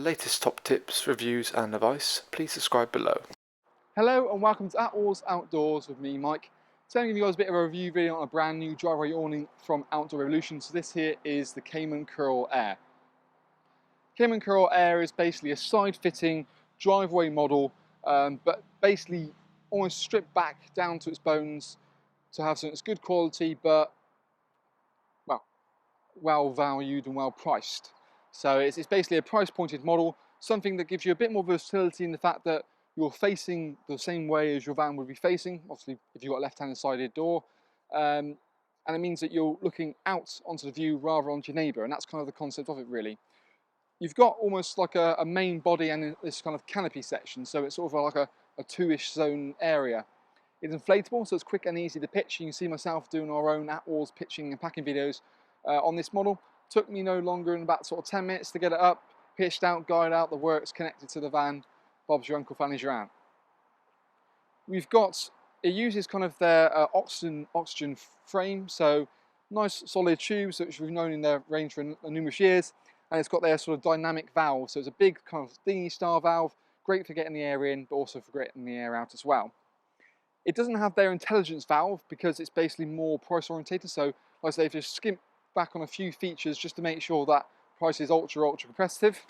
the latest top tips, reviews and advice, please subscribe below. Hello and welcome to At Oars Outdoors with me, Mike. Today I'm going to give you guys a bit of a review video on a brand new driveway awning from Outdoor Revolution. So this here is the Cayman Curl Air. Cayman Curl Air is basically a side-fitting driveway model, but basically almost stripped back down to its bones to have something that's good quality, but well valued and well priced. So it's basically a price-pointed model, something that gives you a bit more versatility in the fact that you're facing the same way as your van would be facing, obviously if you've got a left-hand sided door, and it means that you're looking out onto the view rather onto your neighbour, and that's kind of the concept of it really. You've got almost like a main body and this kind of canopy section, so it's sort of like a two-ish zone area. It's inflatable, so it's quick and easy to pitch. You can see myself doing our own at-oars pitching and packing videos on this model. Took me no longer than about sort of 10 minutes to get it up, pitched out, guide out, the works, connected to the van. Bob's your uncle, Fanny's your aunt. We've got, it uses kind of their oxygen frame, so nice solid tubes which we've known in their range for numerous years, and it's got their sort of dynamic valve, so it's a big kind of dinghy style valve, great for getting the air in, but also for getting the air out as well. It doesn't have their intelligence valve because it's basically more price orientated, so like I say, they've just skimped back on a few features just to make sure that price is ultra competitive.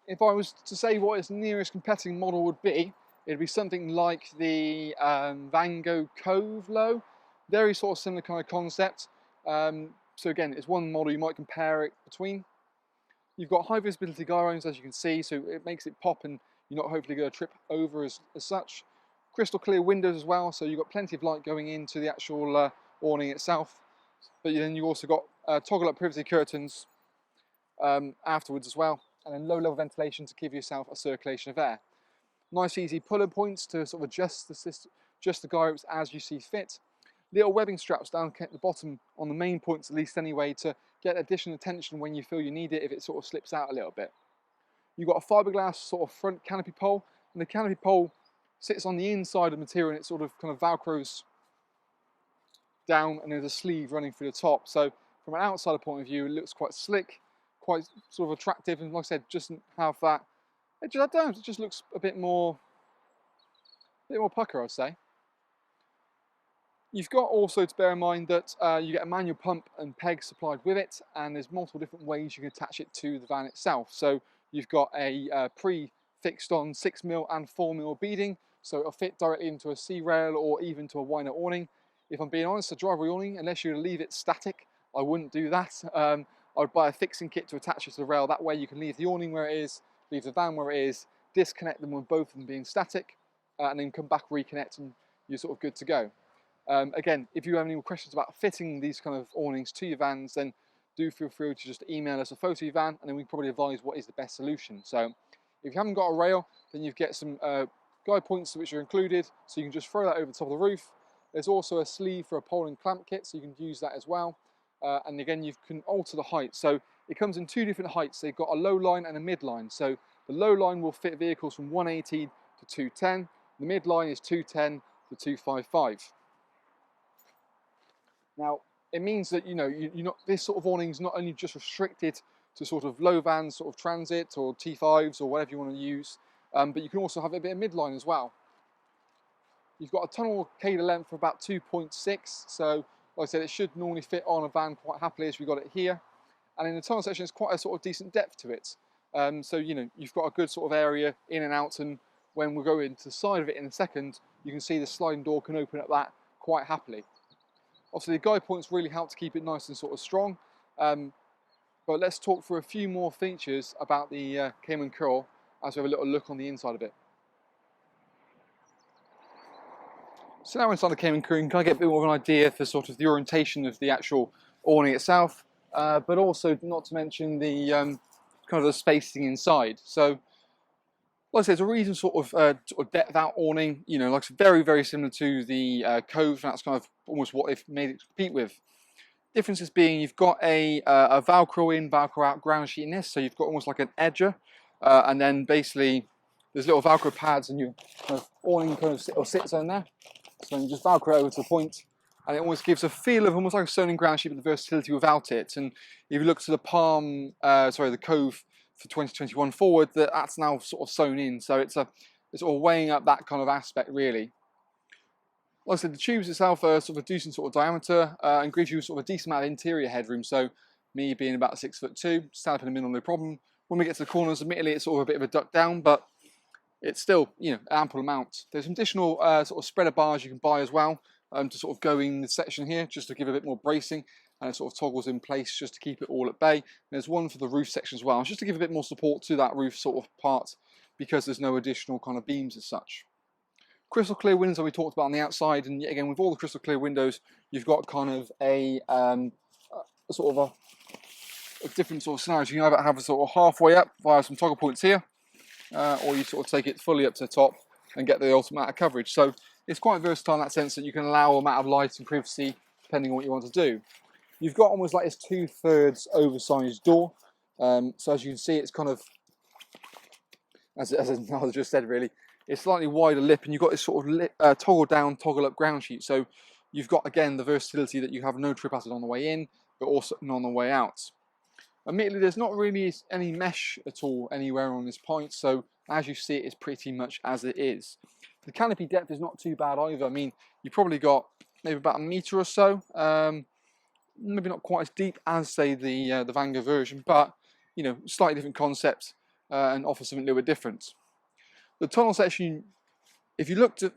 If I was to say what its nearest competing model would be, it'd be something like the Van Gogh Cove Low. Very sort of similar kind of concept. So again, it's one model you might compare it between. You've got high visibility guy irons, as you can see, so it makes it pop and you're not hopefully going to trip over as such. Crystal clear windows as well, so you've got plenty of light going into the actual awning itself. But then you also got toggle up privacy curtains afterwards as well, and then low level ventilation to give yourself a circulation of air. Nice easy puller points to sort of adjust the guy ropes as you see fit. Little webbing straps down at the bottom on the main points at least anyway, to get additional attention when you feel you need it if it sort of slips out a little bit. You've got a fiberglass sort of front canopy pole, and the canopy pole sits on the inside of the material and it sort of kind of velcros down, and there's a sleeve running through the top. So from an outsider point of view, it looks quite slick, quite sort of attractive, and like I said, doesn't have that. It just looks a bit more pucker, I'd say. You've got also to bear in mind that you get a manual pump and peg supplied with it, and there's multiple different ways you can attach it to the van itself. So you've got a pre-fixed on 6mm and 4mm beading, so it'll fit directly into a C-rail or even to a winer awning. If I'm being honest, a driveway awning, unless you leave it static, I wouldn't do that. I would buy a fixing kit to attach it to the rail. That way you can leave the awning where it is, leave the van where it is, disconnect them with both of them being static, and then come back, reconnect, and you're sort of good to go. Again, if you have any more questions about fitting these kind of awnings to your vans, then do feel free to just email us a photo of your van, and then we can probably advise what is the best solution. So if you haven't got a rail, then you get some guide points which are included, so you can just throw that over the top of the roof. There's also a sleeve for a pole and clamp kit, so you can use that as well. And again, you can alter the height. So it comes in two different heights. They've got a low line and a mid line. So the low line will fit vehicles from 180 to 210. The mid line is 210 to 255. Now, it means that this sort of awning is not only just restricted to sort of low vans, sort of transit or T5s or whatever you want to use, but you can also have a bit of midline as well. You've got a tunnel cadre length of about 2.6, so like I said, it should normally fit on a van quite happily as we got it here. And in the tunnel section, it's quite a sort of decent depth to it. So you've got a good sort of area in and out, and when we go into the side of it in a second, you can see the sliding door can open up that quite happily. Obviously, the guide points really help to keep it nice and sort of strong. But let's talk through a few more features about the Cayman Curl as we have a little look on the inside of it. So now we're inside the Cayman Curl, you can kind of get a bit more of an idea for sort of the orientation of the actual awning itself, but also not to mention the kind of the spacing inside. So, like I said, it's a reasonable sort of depth out awning. Like very similar to the Cove. That's kind of almost what they've made it compete with. Differences being you've got a Velcro in, Velcro out ground sheet in this, so you've got almost like an edger, and then basically there's little Velcro pads, and your kind of awning kind of sits on there. So you just Velcro over to the point, and it almost gives a feel of almost like a sewn in ground sheet, but the versatility without it. And if you look to the the Cove for 2021 forward, that's now sort of sewn in, so it's sort of weighing up that kind of aspect really. Like I said, the tubes itself are sort of a decent sort of diameter and gives you sort of a decent amount of interior headroom. So me being about 6'2", stand up in the middle, no problem. When we get to the corners, admittedly, it's sort of a bit of a duck down, but it's still, you know, ample amount. There's some additional sort of spreader bars you can buy as well to sort of go in the section here, just to give a bit more bracing, and it sort of toggles in place just to keep it all at bay. And there's one for the roof section as well, just to give a bit more support to that roof sort of part, because there's no additional kind of beams as such. Crystal clear windows that we talked about on the outside, and yet again with all the crystal clear windows, you've got kind of a sort of a different sort of scenarios. You can either have a sort of halfway up via some toggle points here, or you sort of take it fully up to the top and get the ultimate amount of coverage. So it's quite versatile in that sense that you can allow a amount of light and privacy depending on what you want to do. You've got almost like this 2/3 oversized door. So as you can see, it's kind of, as I just said really, it's slightly wider lip, and you've got this sort of toggle down, toggle up ground sheet. So you've got, again, the versatility that you have no trip hazard on the way in, but also on the way out. Admittedly, there's not really any mesh at all anywhere on this point, so as you see, it's pretty much as it is. The canopy depth is not too bad either. I mean, you probably got maybe about a metre or so, maybe not quite as deep as, say, the Vanguard version, but, you know, slightly different concept and offers something a little bit different. The tunnel section, if you looked at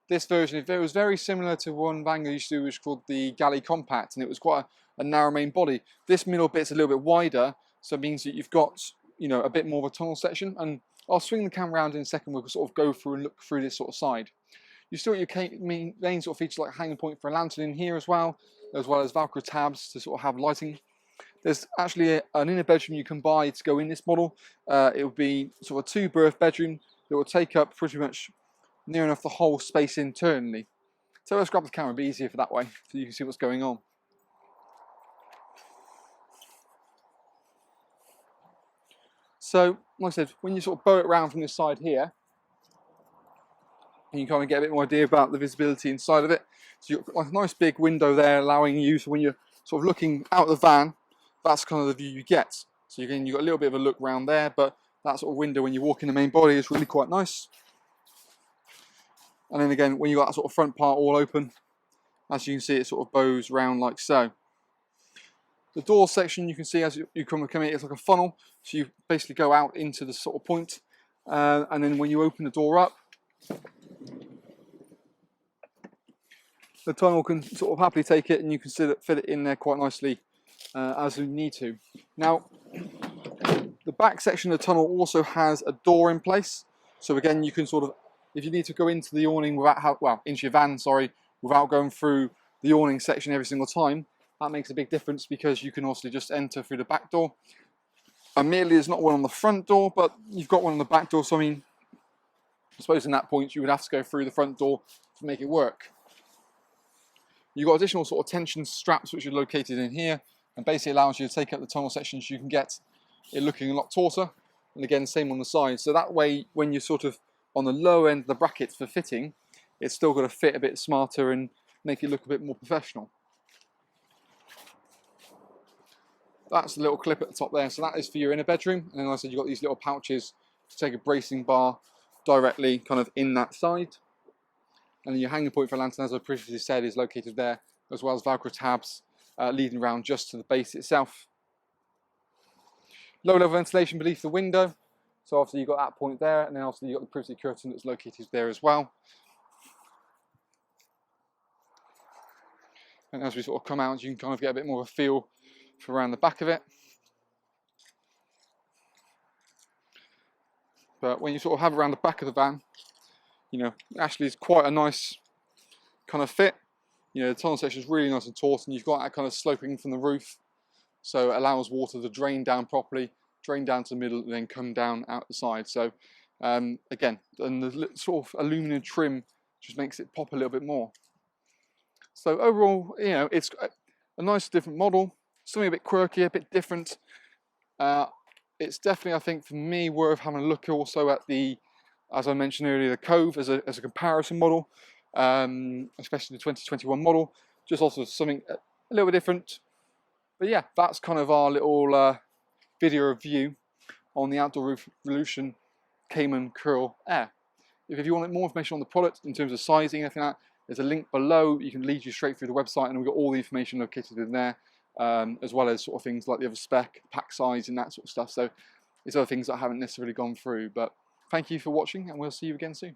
this version, it was very similar to one Vanguard used to do, which was called the Galley Compact, and it was quite a narrow main body. This middle bit's a little bit wider, so it means that you've got, you know, a bit more of a tunnel section. And I'll swing the camera around in a second. We'll sort of go through and look through this sort of side. You still got your main sort of features like a hanging point for a lantern in here as well as Velcro tabs to sort of have lighting. There's actually an inner bedroom you can buy to go in this model. It will be sort of a 2-berth bedroom that will take up pretty much near enough the whole space internally. So let's grab the camera, it'll be easier for that way, so you can see what's going on. So, like I said, when you sort of bow it around from this side here, you kind of get a bit more idea about the visibility inside of it. So you've got like a nice big window there, allowing you, so when you're sort of looking out the van, that's kind of the view you get. So again, you've got a little bit of a look around there, but that sort of window when you walk in the main body is really quite nice. And then again, when you've got that sort of front part all open, as you can see, it sort of bows round like so. The door section, you can see as you come in, it's like a funnel. So you basically go out into the sort of point. And then when you open the door up, the tunnel can sort of happily take it, and you can fit it in there quite nicely as you need to. Now, the back section of the tunnel also has a door in place. So again, you can sort of, if you need to go into the awning into your van, sorry, without going through the awning section every single time, that makes a big difference, because you can also just enter through the back door. Admittedly, there's not one on the front door, but you've got one on the back door. So I mean, I suppose in that point you would have to go through the front door to make it work. You've got additional sort of tension straps which are located in here, and basically allows you to take up the tunnel sections. You can get it looking a lot tauter, and again, same on the side. So that way, when you're sort of on the low end of the brackets for fitting, it's still got to fit a bit smarter and make it look a bit more professional. That's the little clip at the top there, so that is for your inner bedroom. And then like I said, you've got these little pouches to take a bracing bar directly kind of in that side. And then your hanging point for a lantern, as I previously said, is located there, as well as Velcro tabs leading around just to the base itself. Low level ventilation beneath the window. So obviously you've got that point there, and then obviously you've got the privacy curtain that's located there as well. And as we sort of come out, you can kind of get a bit more of a feel for around the back of it. But when you sort of have around the back of the van, you know, actually it's quite a nice kind of fit. You know, the tunnel section is really nice and taut, and you've got that kind of sloping from the roof, so it allows water to drain down properly, drain down to the middle, and then come down out the side. So again, and the sort of aluminum trim just makes it pop a little bit more. So overall, you know, it's a nice different model, something a bit quirky, a bit different. It's definitely, I think, for me, worth having a look also at the, as I mentioned earlier, the Cove as a comparison model. especially the 2021 model. Just also something a little bit different. But yeah, that's kind of our little video review on the Outdoor Roof Revolution Cayman Curl Air. If you want more information on the product in terms of sizing and everything like that, there's a link below. You can lead you straight through the website, and we've got all the information located in there, as well as sort of things like the other spec, pack size, and that sort of stuff. So there's other things that I haven't necessarily gone through. But thank you for watching, and we'll see you again soon.